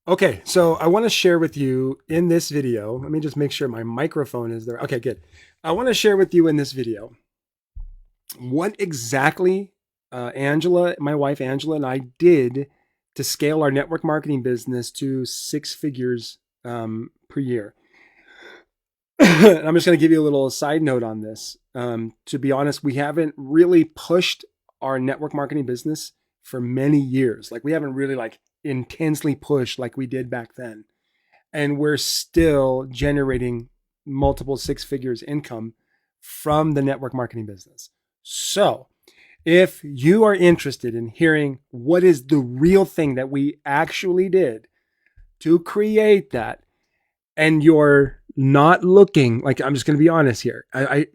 Okay, so I want to share with you in this video. Let me just make sure my microphone is there. Okay, good. I want to share with you in this video what exactly Angela, my wife Angela, and I did to scale our network marketing business to six figures per year. And I'm just going to give you a little side note on this. To be honest, we haven't really pushed our network marketing business for many years. Like we haven't really intensely pushed like we did back then, and we're still generating multiple six figures income from the network marketing business. So, if you are interested in hearing what is the real thing that we actually did to create that, and you're not looking, like, I'm just going to be honest here,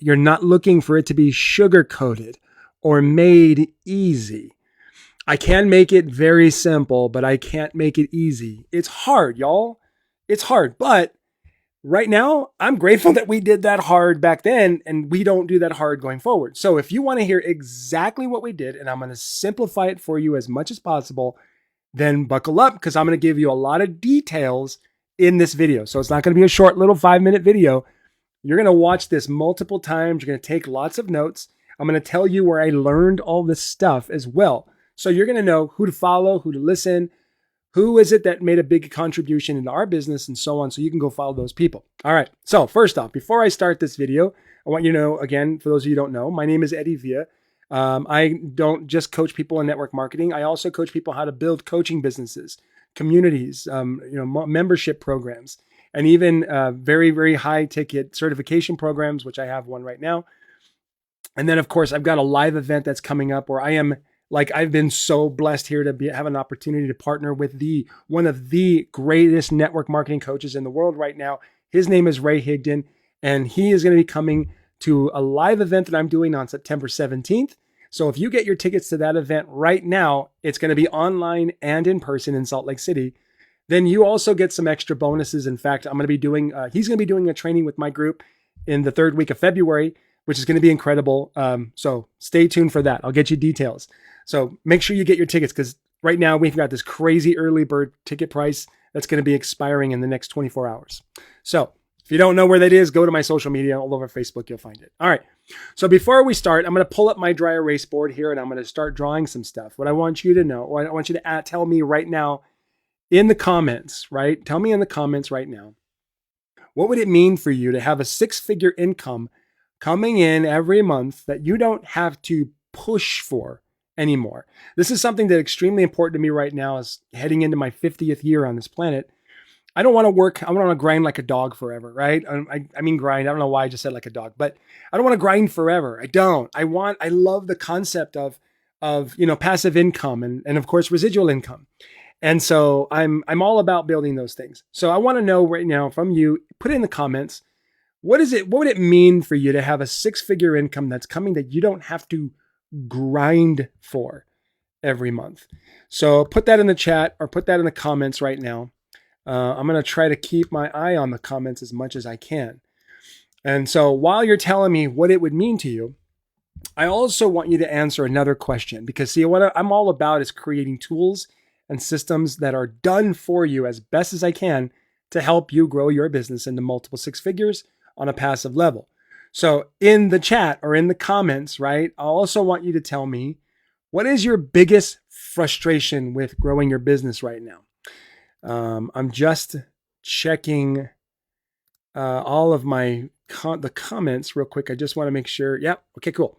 you're not looking for it to be sugar coated or made easy. I can make it very simple, but I can't make it easy. It's hard, y'all. It's hard, but right now, I'm grateful that we did that hard back then and we don't do that hard going forward. So if you want to hear exactly what we did, and I'm going to simplify it for you as much as possible, then buckle up because I'm going to give you a lot of details in this video. So it's not going to be a short little 5-minute video. You're going to watch this multiple times. You're going to take lots of notes. I'm going to tell you where I learned all this stuff as well. So you're going to know who to follow, who to listen, who is it that made a big contribution into our business, and so on, so you can go follow those people. All right. So first off, before I start this video, I want you to know, again, for those of you who don't know, my name is Eddie Villa. I don't just coach people in network marketing. I also coach people how to build coaching businesses, communities, membership programs, and even very, very high ticket certification programs, which I have one right now. And then, of course, I've got a live event that's coming up where I've been so blessed here to have an opportunity to partner with one of the greatest network marketing coaches in the world right now. His name is Ray Higdon, and he is going to be coming to a live event that I'm doing on September 17th. So if you get your tickets to that event right now, it's going to be online and in person in Salt Lake City. Then you also get some extra bonuses. In fact, he's going to be doing a training with my group in the third week of February, which is going to be incredible. So stay tuned for that. I'll get you details. So make sure you get your tickets because right now we've got this crazy early bird ticket price that's going to be expiring in the next 24 hours. So if you don't know where that is, go to my social media. All over Facebook, you'll find it. All right. So before we start, I'm going to pull up my dry erase board here and I'm going to start drawing some stuff. What I want you to know, or I want you to tell me right now in the comments, right? Tell me in the comments right now, what would it mean for you to have a six-figure income coming in every month that you don't have to push for anymore? This is something that's extremely important to me right now as heading into my 50th year on this planet. I don't want to work. I don't want to grind like a dog forever, right? I mean, grind. I don't know why I just said like a dog, but I don't want to grind forever. I don't. I love the concept of passive income and of course, residual income. And so I'm all about building those things. So I want to know right now from you, put it in the comments, what would it mean for you to have a six-figure income that's coming that you don't have to grind for every month? So put that in the chat or put that in the comments right now. I'm going to try to keep my eye on the comments as much as I can. And so while you're telling me what it would mean to you, I also want you to answer another question, because see, what I'm all about is creating tools and systems that are done for you as best as I can to help you grow your business into multiple six figures on a passive level. So in the chat or in the comments, right, I also want you to tell me, what is your biggest frustration with growing your business right now? I'm just checking all of the comments real quick. I just want to make sure. Yep. Okay, cool.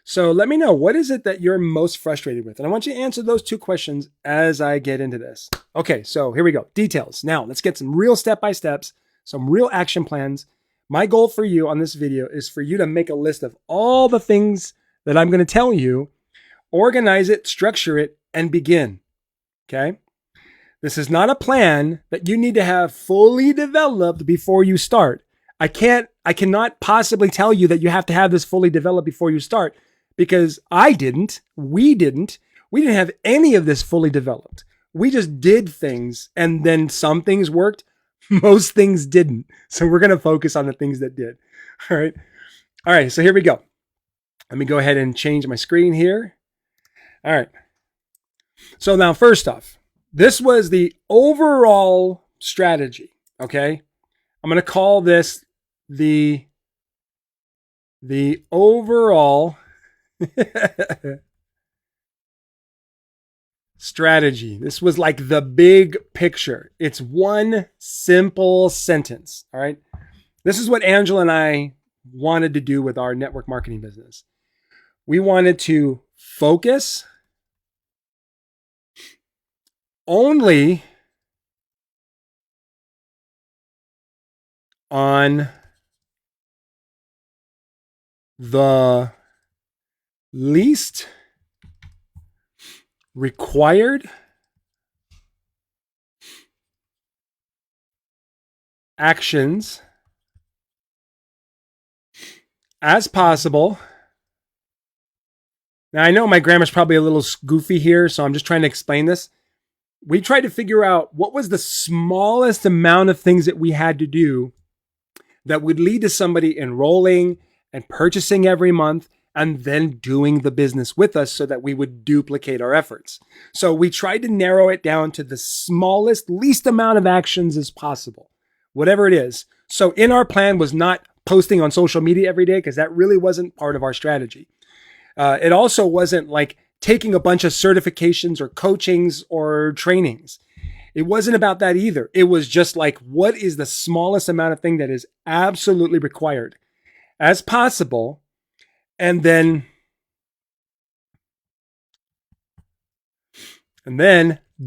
So let me know, what is it that you're most frustrated with? And I want you to answer those two questions as I get into this. Okay, so here we go. Details. Now let's get some real step-by-steps, some real action plans. My goal for you on this video is for you to make a list of all the things that I'm going to tell you, organize it, structure it, and begin. Okay? This is not a plan that you need to have fully developed before you start. I cannot possibly tell you that you have to have this fully developed before you start, because we didn't have any of this fully developed. We just did things, and then some things worked, most things didn't. So we're going to focus on the things that did. All right. All right. So here we go. Let me go ahead and change my screen here. All right. So now, first off, This was the overall strategy. Okay. I'm going to call this the overall strategy. This was like the big picture. It's one simple sentence. All right. This is what Angela and I wanted to do with our network marketing business. We wanted to focus only on the least required actions as possible. Now, I know my grammar's probably a little goofy here, so I'm just trying to explain this. We tried to figure out what was the smallest amount of things that we had to do that would lead to somebody enrolling and purchasing every month and then doing the business with us so that we would duplicate our efforts. So we tried to narrow it down to the smallest, least amount of actions as possible, whatever it is. So in our plan was not posting on social media every day because that really wasn't part of our strategy. It also wasn't like taking a bunch of certifications or coachings or trainings. It wasn't about that either. It was just like, what is the smallest amount of thing that is absolutely required as possible? And then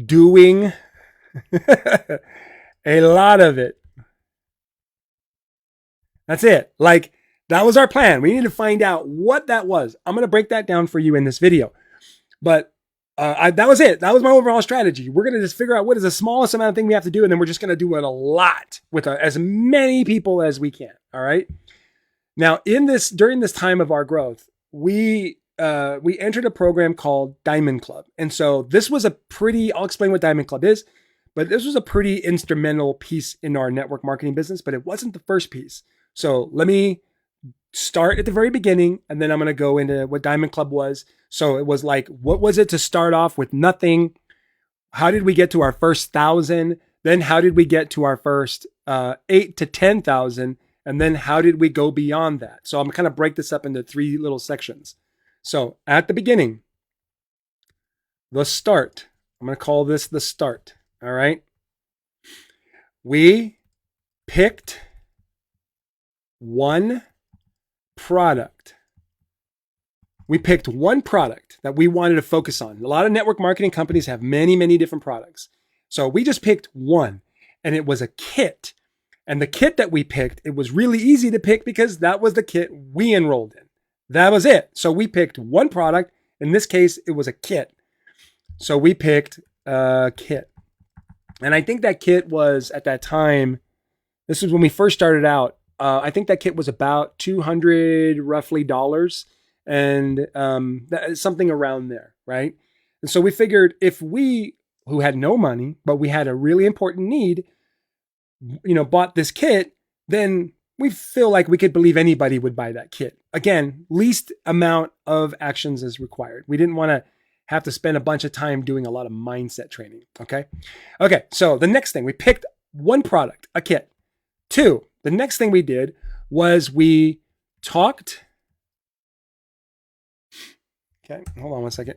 doing a lot of it. That's it. Like, that was our plan. We need to find out what that was. I'm going to break that down for you in this video. But that was it. That was my overall strategy. We're going to just figure out what is the smallest amount of thing we have to do, and then we're just going to do it a lot with as many people as we can. All right. Now, during this time of our growth, we entered a program called Diamond Club, and so this was I'll explain what Diamond Club is, but this was a pretty instrumental piece in our network marketing business, but it wasn't the first piece. So let me start at the very beginning, and then I'm going to go into what Diamond Club was. So it was like, what was it to start off with nothing? How did we get to our first 1,000? Then how did we get to our first 8 to 10,000? And then how did we go beyond that? So I'm kind of break this up into 3 little sections. So at the beginning, the start. I'm going to call this the start. All right. We picked one product. We picked one product that we wanted to focus on. A lot of network marketing companies have many, many different products. So we just picked one, and it was a kit. And the kit that we picked, it was really easy to pick because that was the kit we enrolled in. That was it. So we picked one product. In this case, it was a kit. So we picked a kit. And I think that kit was, at that time, this was when we first started out, I think that kit was about $200 roughly dollars, and something around there, right? And so we figured if we, who had no money, but we had a really important need, bought this kit, then we feel like we could believe anybody would buy that kit. Again, least amount of actions is required. We didn't want to have to spend a bunch of time doing a lot of mindset training. Okay. So the next thing, we picked one product, a kit. 2, the next thing we did was we talked. Okay, hold on one second.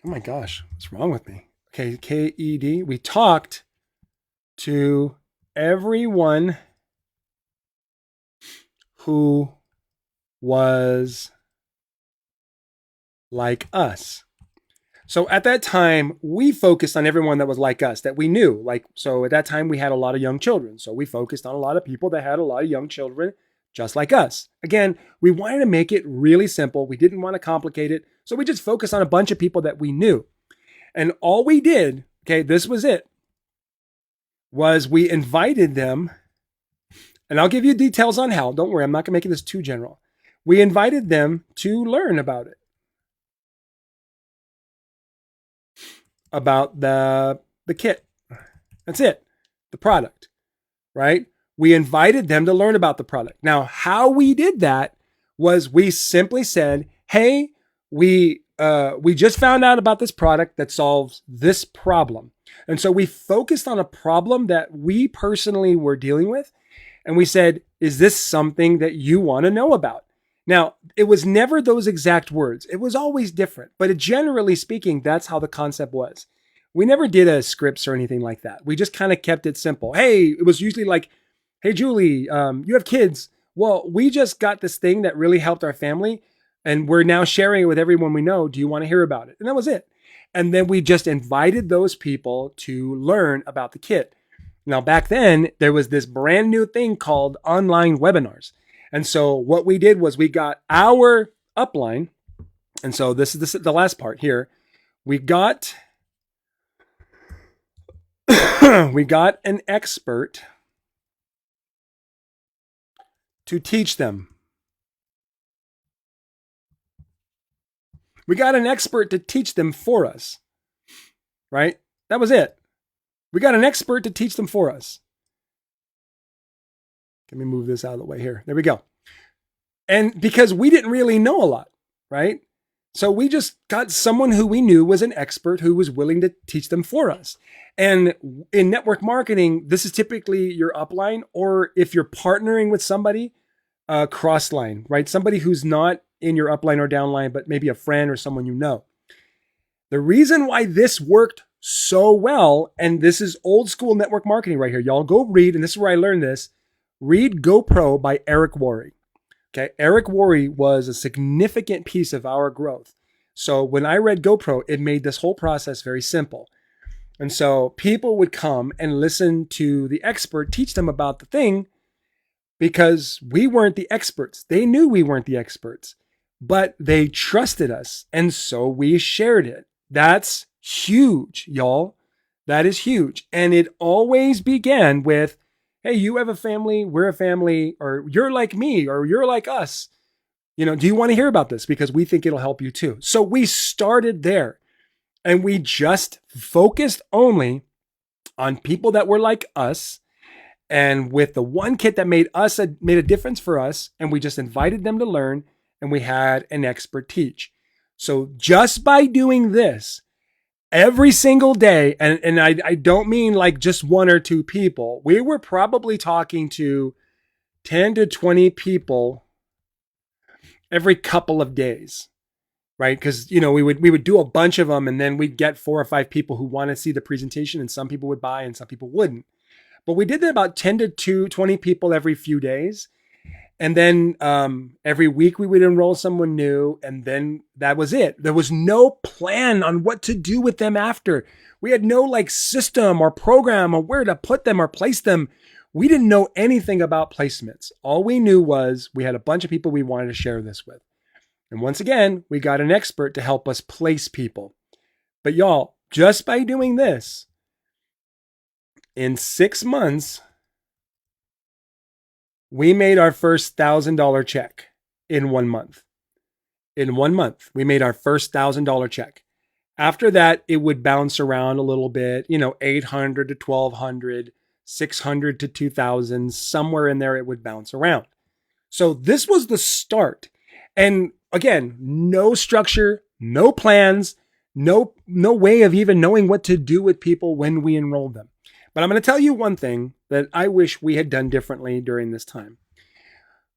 Oh my gosh, what's wrong with me? Okay, KED. We talked to everyone who was like us. So at that time, we focused on everyone that was like us, that we knew. So at that time, we had a lot of young children. So we focused on a lot of people that had a lot of young children just like us. Again, we wanted to make it really simple. We didn't want to complicate it. So we just focused on a bunch of people that we knew. And all we did, okay, this was it, was we invited them, and I'll give you details on how. Don't worry, I'm not going to make this too general. We invited them to learn about it. About the kit. That's it. The product, right? We invited them to learn about the product. Now, how we did that was we simply said, hey, we we just found out about this product that solves this problem. And so we focused on a problem that we personally were dealing with. And we said, is this something that you want to know about? Now, it was never those exact words. It was always different. But generally speaking, that's how the concept was. We never did a scripts or anything like that. We just kind of kept it simple. Hey, it was usually like, hey, Julie, you have kids. Well, we just got this thing that really helped our family, and we're now sharing it with everyone we know. Do you want to hear about it? And that was it. And then we just invited those people to learn about the kit. Now, back then, there was this brand new thing called online webinars. And so what we did was we got our upline. And so this is the last part here. We got we got an expert to teach them. We got an expert to teach them for us, right? That was it. We got an expert to teach them for us. Let me move this out of the way here. There we go. And because we didn't really know a lot, right? So we just got someone who we knew was an expert who was willing to teach them for us. And in network marketing, this is typically your upline, or if you're partnering with somebody, crossline, right? Somebody who's not in your upline or downline, but maybe a friend or someone you know. The reason why this worked so well, and this is old school network marketing right here. Y'all go read, and this is where I learned this. Read GoPro by Eric Worre. Okay, Eric Worre was a significant piece of our growth. So when I read GoPro, it made this whole process very simple. And so people would come and listen to the expert teach them about the thing because we weren't the experts. They knew we weren't the experts, but they trusted us. And so we shared it. That's huge, y'all. That is huge. And it always began with, hey, you have a family, we're a family, or you're like me, or you're like us. You know, do you want to hear about this? Because we think it'll help you too. So we started there, and we just focused only on people that were like us. And with the one kit that made a difference for us, and we just invited them to learn, and we had an expert teach. So just by doing this, every single day, and I don't mean like just one or two people. We were probably talking to 10 to 20 people every couple of days, right? Because, you know, we would do a bunch of them, and then we'd get 4 or 5 people who want to see the presentation, and some people would buy and some people wouldn't. But we did that about 10 to 20 people every few days. And then every week we would enroll someone new, and then that was it. There was no plan on what to do with them after. We had no like system or program or where to put them or place them. We didn't know anything about placements. All we knew was we had a bunch of people we wanted to share this with. And once again, we got an expert to help us place people. But y'all, just by doing this, in 6 months, we made our first $1,000 check in 1 month. In 1 month, we made our first $1,000 check. After that, it would bounce around a little bit, you know, 800 to 1,200, 600 to 2,000, somewhere in there it would bounce around. So this was the start. And again, no structure, no plans, no way of even knowing what to do with people when we enrolled them. But I'm going to tell you one thing that I wish we had done differently during this time.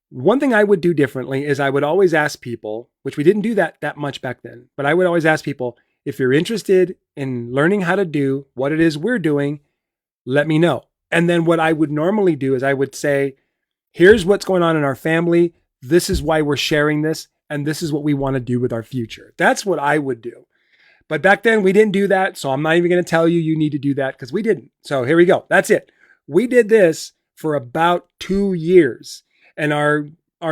One thing I would do differently is I would always ask people, which we didn't do that much back then, but I would always ask people, if you're interested in learning how to do what it is we're doing, let me know. And then what I would normally do is I would say, here's what's going on in our family. This is why we're sharing this. And this is what we want to do with our future. That's what I would do. But back then we didn't do that. So I'm not even going to tell you need to do that because we didn't. So here we go. That's it. We did this for about 2 years, and our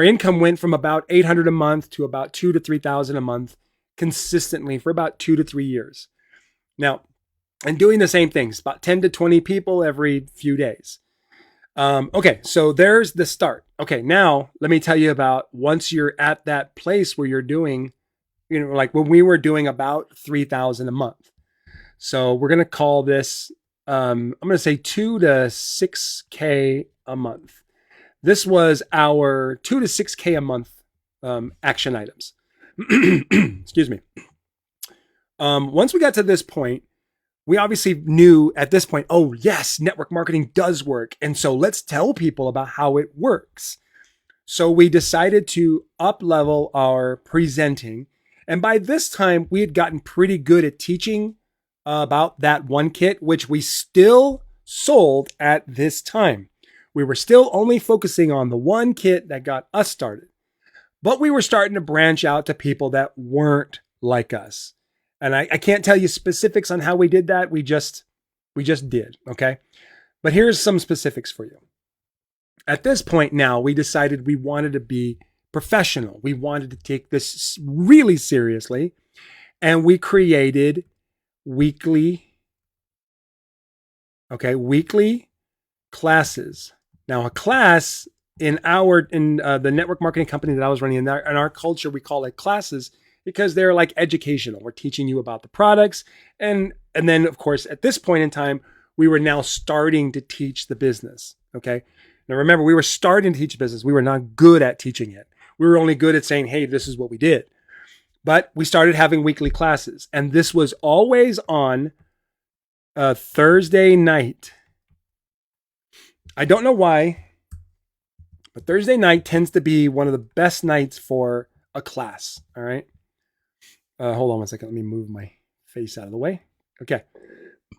income went from about $800 a month to about $2,000 to $3,000 a month consistently for about 2 to 3 years. Now, and doing the same things, about 10 to 20 people every few days. Okay, so there's the start. Okay, now let me tell you about once you're at that place where you're doing, you know, like when we were doing about 3,000 a month. So we're going to call this, I'm going to say 2 to 6K a month. This was our 2 to 6K a month action items. Excuse me. Once we got to this point, we obviously knew at this point, oh, yes, network marketing does work. And so let's tell people about how it works. So we decided to up level our presenting. And by this time, we had gotten pretty good at teaching about that one kit, which we still sold at this time. We were still only focusing on the one kit that got us started. But we were starting to branch out to people that weren't like us. And I can't tell you specifics on how we did that. We just did. Okay. But here's some specifics for you. At this point now, we decided we wanted to be professional. We wanted to take this really seriously. And we created weekly classes. Now, a class in the network marketing company that I was running in our culture, we call it classes because they're like educational. We're teaching you about the products. And then, of course, at this point in time, we were now starting to teach the business. Okay. Now, remember, we were starting to teach business. We were not good at teaching it. We were only good at saying, hey, this is what we did. But we started having weekly classes. And this was always on a Thursday night. I don't know why, but Thursday night tends to be one of the best nights for a class. All right. Hold on one second. Let me move my face out of the way. Okay.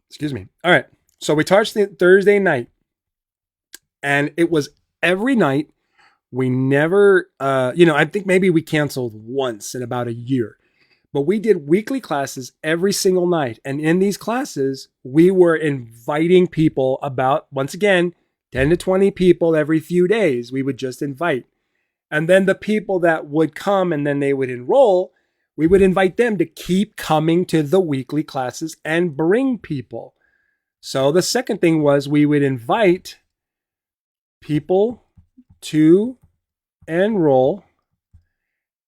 Excuse me. All right. So we touched the Thursday night, and it was every night. We never, I think maybe we canceled once in about a year, but we did weekly classes every single night. And in these classes, we were inviting people about, once again, 10 to 20 people every few days. We would just invite. And then the people that would come and then they would enroll, we would invite them to keep coming to the weekly classes and bring people. So the second thing was we would invite people to enroll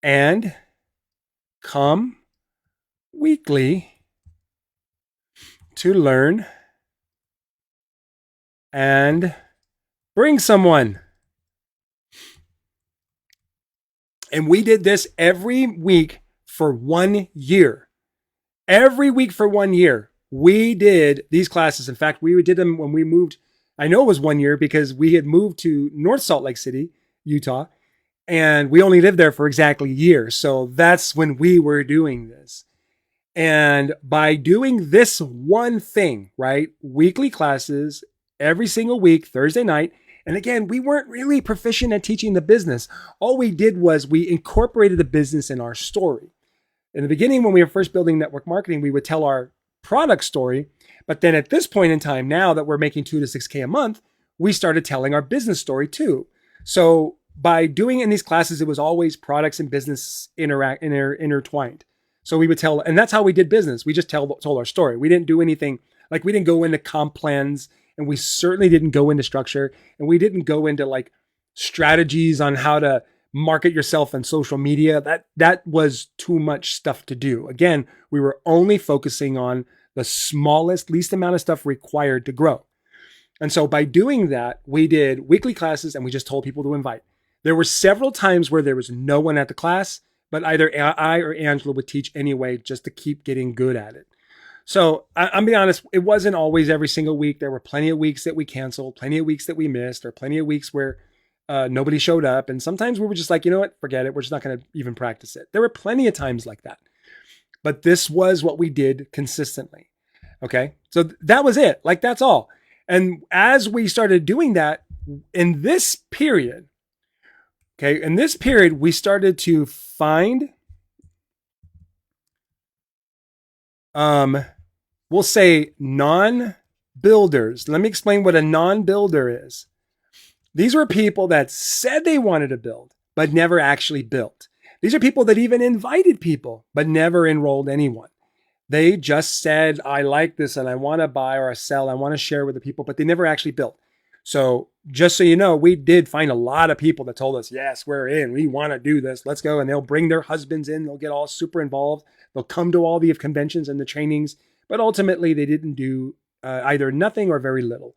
and come weekly to learn and bring someone. And we did this every week for 1 year. Every week for 1 year, we did these classes. In fact, we did them when we moved. I know it was 1 year because we had moved to North Salt Lake City, Utah, and we only lived there for exactly a year. So that's when we were doing this. And by doing this one thing, right? Weekly classes every single week, Thursday night. And again, we weren't really proficient at teaching the business. All we did was we incorporated the business in our story. In the beginning, when we were first building network marketing, we would tell our product story. But then at this point in time, now that we're making 2 to 6K a month, we started telling our business story too. So by doing in these classes, it was always products and business intertwined. So we would tell, and that's how we did business. We just told our story. We didn't do anything, like we didn't go into comp plans, and we certainly didn't go into structure, and we didn't go into like strategies on how to market yourself on social media. That was too much stuff to do. Again, we were only focusing on the smallest, least amount of stuff required to grow. And so by doing that, we did weekly classes and we just told people to invite. There were several times where there was no one at the class, but either I or Angela would teach anyway, just to keep getting good at it. So I'm being honest, it wasn't always every single week. There were plenty of weeks that we canceled, plenty of weeks that we missed, or plenty of weeks where nobody showed up. And sometimes we were just like, you know what, forget it. We're just not going to even practice it. There were plenty of times like that. But this was what we did consistently. Okay. So that was it. Like, that's all. And as we started doing that in this period, we started to find, we'll say non-builders. Let me explain what a non-builder is. These were people that said they wanted to build, but never actually built. These are people that even invited people, but never enrolled anyone. They just said, I like this and I want to buy or sell. I want to share with the people, but they never actually built. So just so you know, we did find a lot of people that told us, yes, we're in, we want to do this. Let's go. And they'll bring their husbands in. They'll get all super involved. They'll come to all the conventions and the trainings, but ultimately they didn't do either nothing or very little.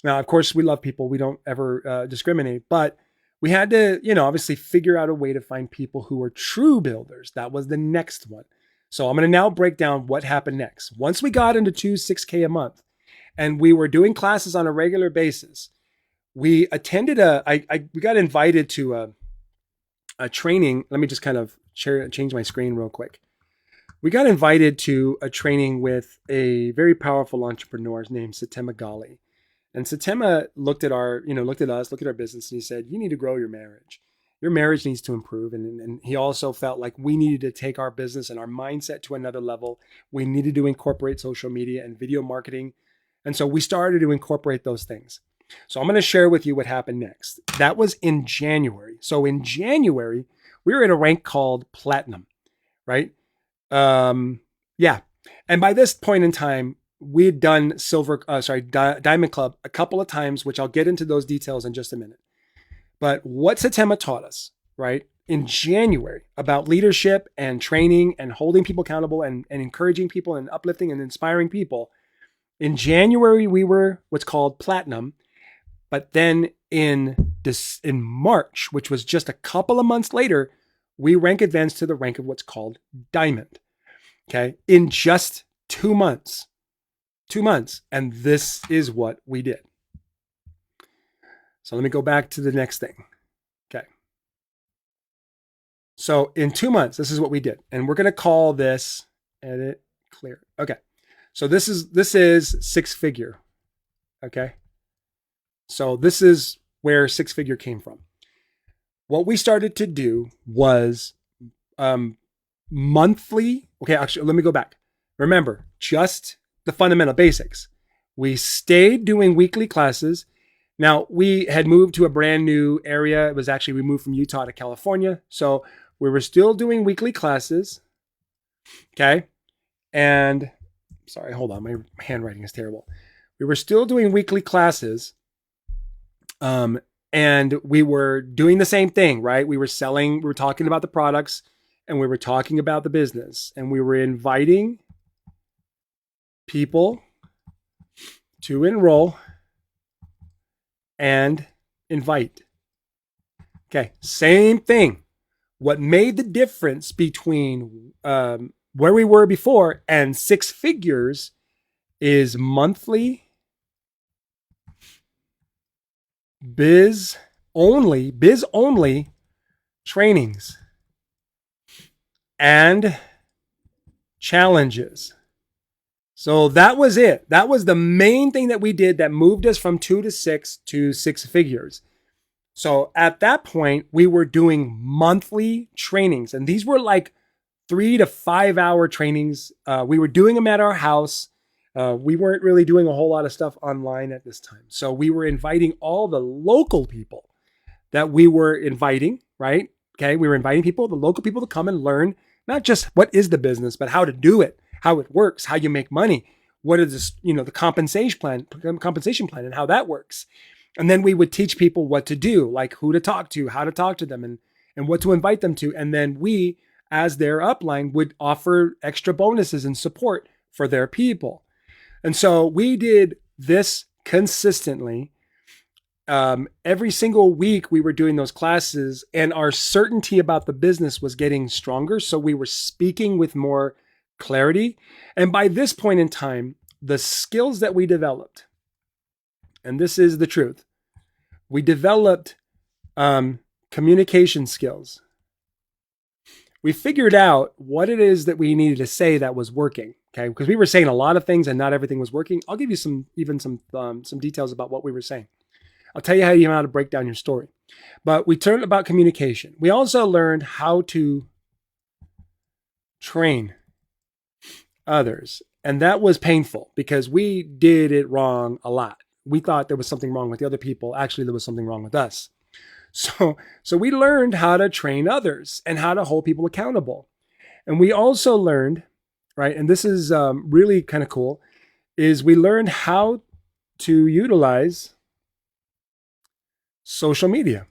Now, of course, we love people. We don't ever discriminate, but we had to, obviously figure out a way to find people who are true builders. That was the next one. So I'm going to now break down what happened next. Once we got into 6K a month and we were doing classes on a regular basis, we attended we got invited to a training. Let me just kind of change my screen real quick. We got invited to a training with a very powerful entrepreneur named Satema Gali. And Satema looked at us, looked at our business, and he said, you need to grow your marriage. Your marriage needs to improve. And he also felt like we needed to take our business and our mindset to another level. We needed to incorporate social media and video marketing. And so we started to incorporate those things. So I'm going to share with you what happened next. That was in January. So in January, we were at a rank called Platinum, right? Yeah. And by this point in time, we had done Diamond Club a couple of times, which I'll get into those details in just a minute. But what Satema taught us, right, in January about leadership and training and holding people accountable and encouraging people and uplifting and inspiring people. In January, we were what's called Platinum. But then in March, which was just a couple of months later, we rank advanced to the rank of what's called Diamond. Okay. In just 2 months. 2 months. And this is what we did. So let me go back to the next thing. Okay. So in 2 months, this is what we did. And we're going to call this edit clear. Okay. So this is six figure. Okay. So this is where six figure came from. What we started to do was monthly. Okay, actually, let me go back. Remember, just the fundamental basics. We stayed doing weekly classes. Now, we had moved to a brand new area. It was actually, we moved from Utah to California. So we were still doing weekly classes. Okay. And sorry, hold on. My handwriting is terrible. We were still doing weekly classes. And we were doing the same thing, right? We were talking about the products and we were talking about the business and we were inviting people to enroll and invite. Okay. Same thing. What made the difference between, where we were before and six figures is monthly biz only trainings and challenges. So that was it. That was the main thing that we did that moved us from 2 to 6 to six figures. So at that point, we were doing monthly trainings, and these were like 3 to 5 hour trainings. We were doing them at our house. We weren't really doing a whole lot of stuff online at this time. So we were inviting all the local people that we were inviting, right? Okay. We were inviting people, the local people, to come and learn, not just what is the business, but how to do it, how it works, how you make money, what is this, the compensation plan and how that works. And then we would teach people what to do, like who to talk to, how to talk to them and what to invite them to. And then we, as their upline, would offer extra bonuses and support for their people. And so we did this consistently. Every single week we were doing those classes, and our certainty about the business was getting stronger. So we were speaking with more clarity. And by this point in time, the skills that we developed, and this is the truth, we developed communication skills. We figured out what it is that we needed to say that was working. Okay, because we were saying a lot of things and not everything was working. I'll give you some details about what we were saying. I'll tell you how to break down your story. But we learned about communication. We also learned how to train others. And that was painful because we did it wrong a lot. We thought there was something wrong with the other people. Actually, there was something wrong with us. So we learned how to train others and how to hold people accountable. And we also learned, right, and this is really kind of cool, is we learned how to utilize social media,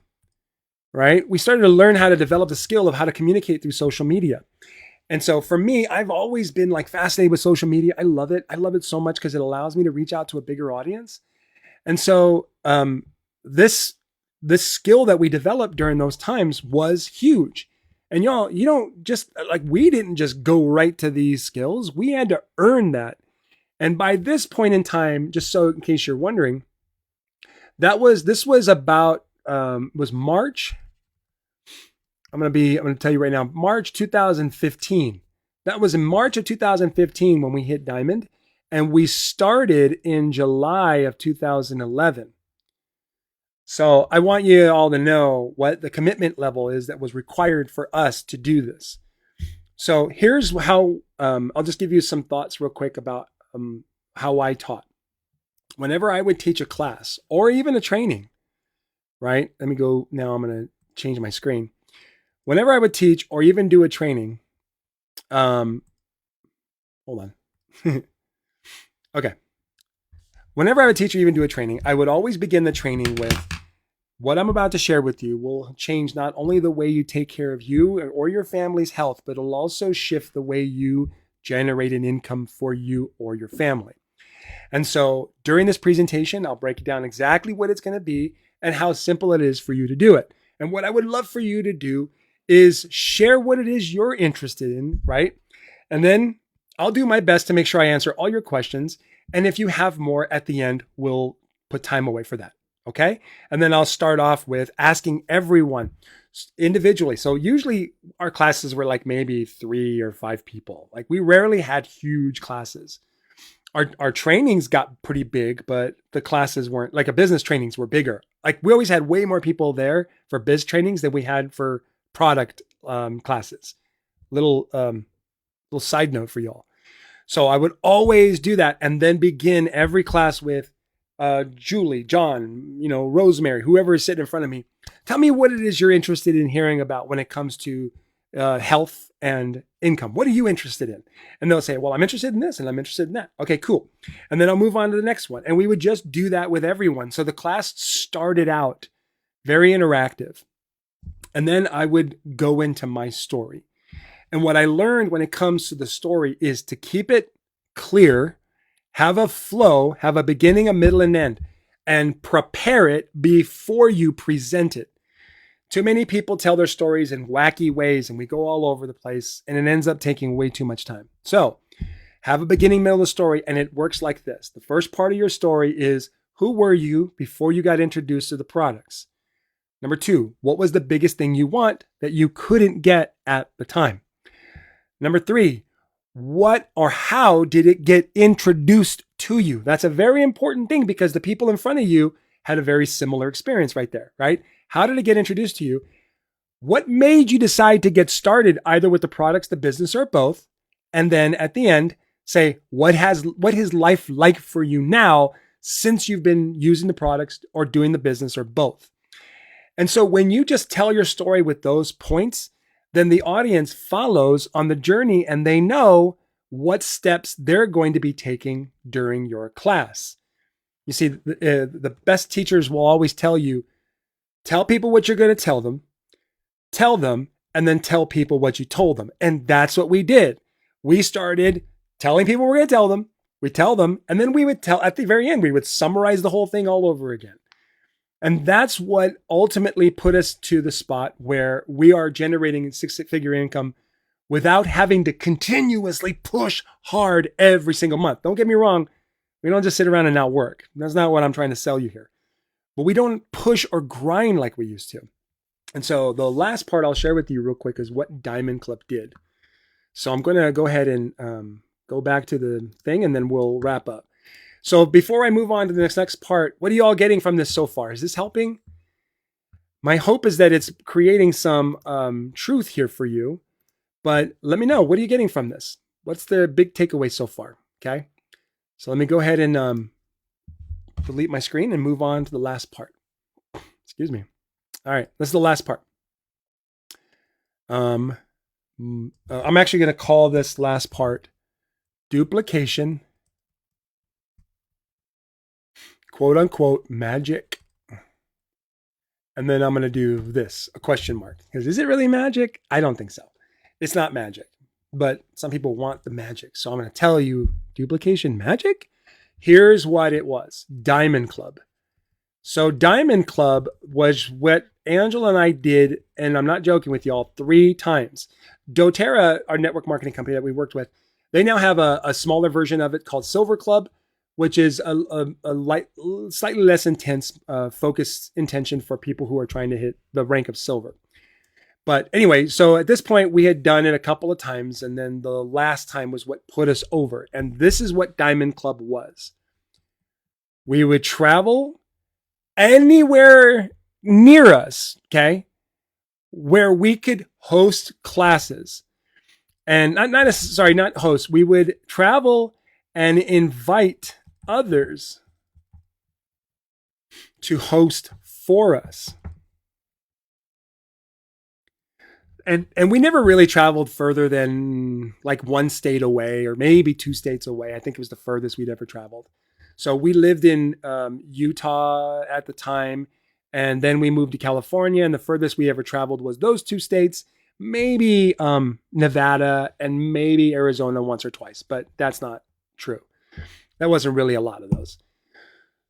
right? We started to learn how to develop the skill of how to communicate through social media. And so for me, I've always been like fascinated with social media. I love it. I love it so much because it allows me to reach out to a bigger audience. And so this skill that we developed during those times was huge. And y'all, you don't just like, we didn't just go right to these skills. We had to earn that. And by this point in time, just so in case you're wondering, this was about, was March. I'm going to tell you right now, March 2015. That was in March of 2015 when we hit Diamond, and we started in July of 2011. So I want you all to know what the commitment level is that was required for us to do this. So here's how, I'll just give you some thoughts real quick about how I taught. Whenever I would teach a class or even a training, right? Let me go now. I'm going to change my screen. Whenever I would teach or even do a training, hold on. Okay. Whenever I would teach or even do a training, I would always begin the training with, what I'm about to share with you will change not only the way you take care of you or your family's health, but it'll also shift the way you generate an income for you or your family. And so during this presentation, I'll break down exactly what it's going to be and how simple it is for you to do it. And what I would love for you to do is share what it is you're interested in, right? And then I'll do my best to make sure I answer all your questions. And if you have more at the end, we'll put time away for that. Okay. And then I'll start off with asking everyone individually. So usually our classes were like maybe 3 or 5 people. Like we rarely had huge classes. Our trainings got pretty big, but the classes weren't, like a business trainings were bigger. Like we always had way more people there for biz trainings than we had for product classes. Little side note for y'all. So I would always do that and then begin every class with Julie, John, Rosemary, whoever is sitting in front of me. Tell me what it is you're interested in hearing about when it comes to health and income. What are you interested in? And they'll say, well, I'm interested in this and I'm interested in that. Okay, cool. And then I'll move on to the next one. And we would just do that with everyone. So the class started out very interactive. And then I would go into my story. And what I learned when it comes to the story is to keep it clear, have a flow, have a beginning, a middle, and end, and prepare it before you present it. Too many people tell their stories in wacky ways and we go all over the place and it ends up taking way too much time. So have a beginning, middle of the story, and it works like this. The first part of your story is, who were you before you got introduced to the products? Number 2, what was the biggest thing you want that you couldn't get at the time? Number 3, what or how did it get introduced to you? That's a very important thing because the people in front of you had a very similar experience right there, right? How did it get introduced to you? What made you decide to get started either with the products, the business, or both? And then at the end, say, what is life like for you now since you've been using the products or doing the business or both? And so when you just tell your story with those points, then the audience follows on the journey and they know what steps they're going to be taking during your class. You see, the best teachers will always tell you, tell people what you're going to tell them, and then tell people what you told them. And that's what we did. We started telling people we're going to tell them, we tell them, and then we would tell at the very end, we would summarize the whole thing all over again. And that's what ultimately put us to the spot where we are generating 6-figure income without having to continuously push hard every single month. Don't get me wrong. We don't just sit around and not work. That's not what I'm trying to sell you here. But we don't push or grind like we used to. And so the last part I'll share with you real quick is what Diamond Club did. So I'm going to go ahead and go back to the thing and then we'll wrap up. So before I move on to the next part, what are you all getting from this so far? Is this helping? My hope is that it's creating some truth here for you, but let me know, what are you getting from this? What's the big takeaway so far? Okay. So let me go ahead and delete my screen and move on to the last part. Excuse me. All right. This is the last part. I'm actually going to call this last part duplication, quote unquote, magic. And then I'm going to do this, a question mark. Because is it really magic? I don't think so. It's not magic, but some people want the magic. So I'm going to tell you duplication magic. Here's what it was. Diamond Club. So Diamond Club was what Angela and I did, and I'm not joking with y'all, 3 times. doTERRA, our network marketing company that we worked with, they now have a smaller version of it called Silver Club, which is a light, slightly less intense, focused intention for people who are trying to hit the rank of silver. But anyway, so at this point, we had done it a couple of times, and then the last time was what put us over. And this is what Diamond Club was. We would travel anywhere near us, okay, where we could host classes. And not host. We would travel and invite others to host for us. And we never really traveled further than like 1 state away, or maybe 2 states away. I think it was the furthest we'd ever traveled. So we lived in Utah at the time, and then we moved to California, and the furthest we ever traveled was those 2 states, maybe Nevada, and maybe Arizona once or twice, but that's not true. That wasn't really a lot of those.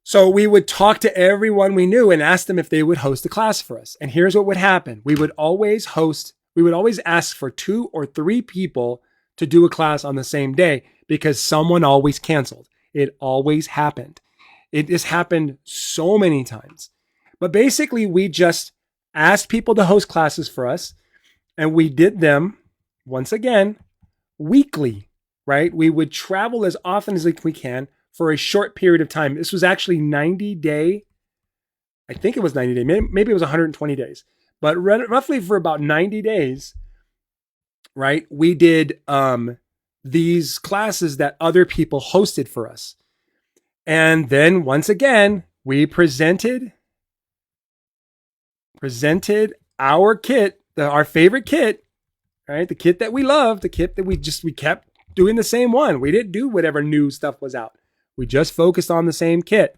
So we would talk to everyone we knew and ask them if they would host a class for us. And here's what would happen. We would always ask for 2 or 3 people to do a class on the same day because someone always canceled. It always happened. It just happened so many times. But basically, we just asked people to host classes for us, and we did them, once again, weekly, right? We would travel as often as we can for a short period of time. This was actually 90 day. I think it was 90 days. Maybe it was 120 days. But roughly for about 90 days, right, we did these classes that other people hosted for us. And then once again, we presented our kit, our favorite kit, right? The kit that we love, the kit that we kept doing the same one. We didn't do whatever new stuff was out. We just focused on the same kit.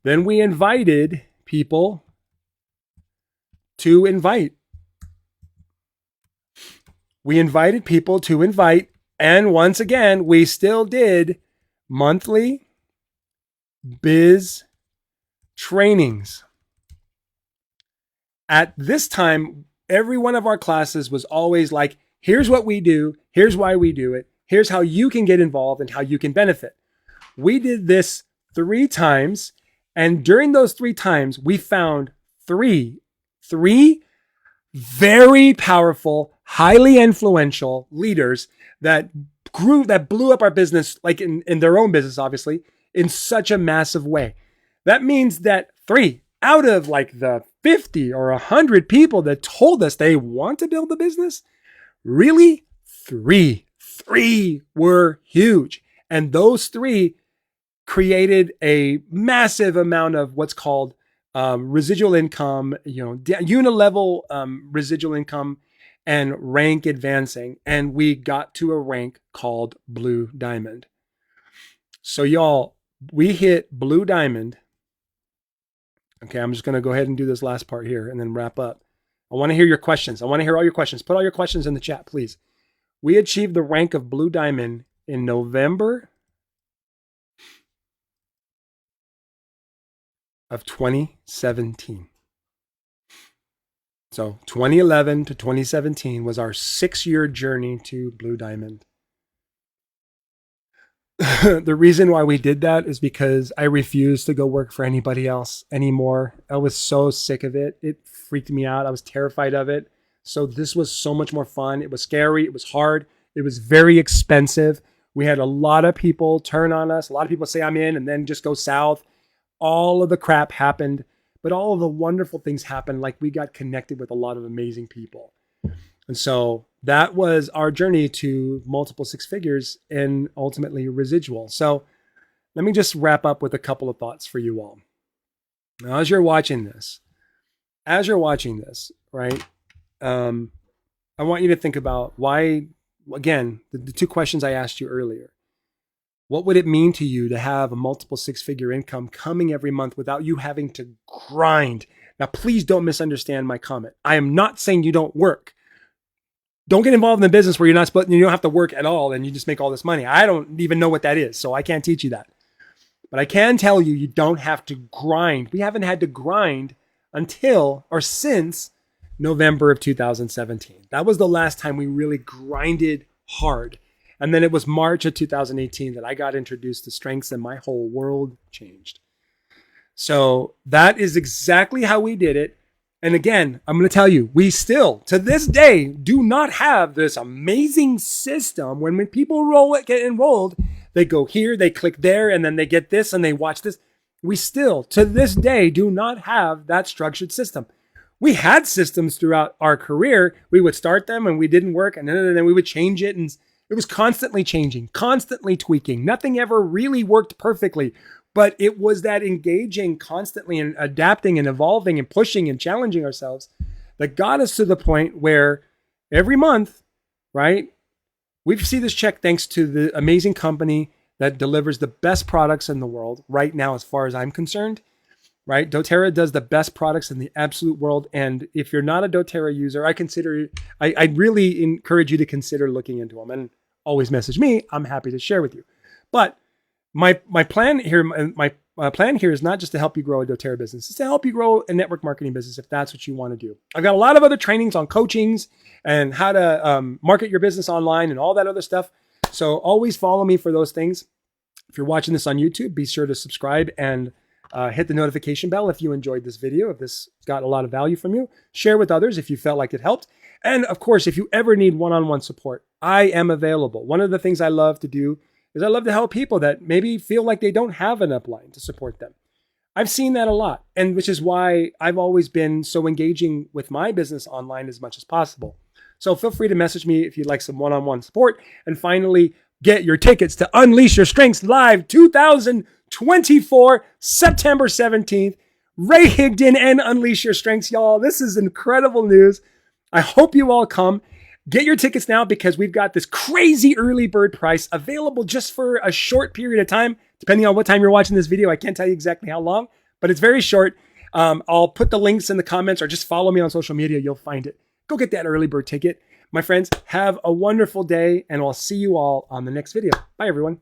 Then we invited people to invite. And once again, we still did monthly biz trainings. At this time, every one of our classes was always like, here's what we do, here's why we do it, here's how you can get involved and how you can benefit. We did this 3 times, and during those 3 times, we found three very powerful, highly influential leaders that blew up our business, like in their own business, obviously, in such a massive way. That means that 3 out of like the 50 or 100 people that told us they want to build a business, really 3 were huge. And those 3 created a massive amount of what's called residual income, unilevel residual income and rank advancing. And we got to a rank called Blue Diamond. So y'all, we hit Blue Diamond. Okay, I'm just going to go ahead and do this last part here and then wrap up. I want to hear your questions. I want to hear all your questions. Put all your questions in the chat, please. We achieved the rank of Blue Diamond in November of 2017. So 2011 to 2017 was our 6-year journey to Blue Diamond. The reason why we did that is because I refused to go work for anybody else anymore. I was so sick of it. It freaked me out. I was terrified of it. So this was so much more fun. It was scary. It was hard. It was very expensive. We had a lot of people turn on us. A lot of people say I'm in and then just go south. All of the crap happened, but all of the wonderful things happened. Like we got connected with a lot of amazing people. And so that was our journey to multiple 6 figures and ultimately residual. So let me just wrap up with a couple of thoughts for you all. Now, as you're watching this, right? I want you to think about why, again, the 2 questions I asked you earlier. What would it mean to you to have a multiple 6-figure income coming every month without you having to grind? Now, please don't misunderstand my comment. I am not saying you don't work. Don't get involved in a business where you don't have to work at all and you just make all this money. I don't even know what that is, so I can't teach you that. But I can tell you, you don't have to grind. We haven't had to grind until or since November of 2017. That was the last time we really grinded hard. And then it was March of 2018 that I got introduced to strengths and my whole world changed. So that is exactly how we did it. And again, I'm going to tell you, we still, to this day, do not have this amazing system. When people get enrolled, they go here, they click there, and then they get this and they watch this. We still, to this day, do not have that structured system. We had systems throughout our career. We would start them and we didn't work, and then we would change it, and it was constantly changing, constantly tweaking. Nothing ever really worked perfectly, but it was that engaging constantly and adapting and evolving and pushing and challenging ourselves that got us to the point where every month, right, we see this check thanks to the amazing company that delivers the best products in the world right now, as far as I'm concerned, right? doTERRA does the best products in the absolute world. And if you're not a doTERRA user, I really encourage you to consider looking into them, and always message me. I'm happy to share with you. But my plan here is not just to help you grow a doTERRA business. It's to help you grow a network marketing business if that's what you want to do. I've got a lot of other trainings on coachings and how to market your business online and all that other stuff. So always follow me for those things. If you're watching this on YouTube, be sure to subscribe and hit the notification bell if you enjoyed this video, if this got a lot of value from you. Share with others if you felt like it helped. And of course, if you ever need one-on-one support, I am available. One of the things I love to do is I love to help people that maybe feel like they don't have an upline to support them. I've seen that a lot, and which is why I've always been so engaging with my business online as much as possible. So feel free to message me if you'd like some one-on-one support. And finally, get your tickets to Unleash Your Strengths Live 2024, September 17th. Ray Higdon and Unleash Your Strengths, y'all. This is incredible news. I hope you all come. Get your tickets now, because we've got this crazy early bird price available just for a short period of time, depending on what time you're watching this video. I can't tell you exactly how long, but it's very short. I'll put the links in the comments, or just follow me on social media. You'll find it. Go get that early bird ticket. My friends, have a wonderful day, and I'll see you all on the next video. Bye, everyone.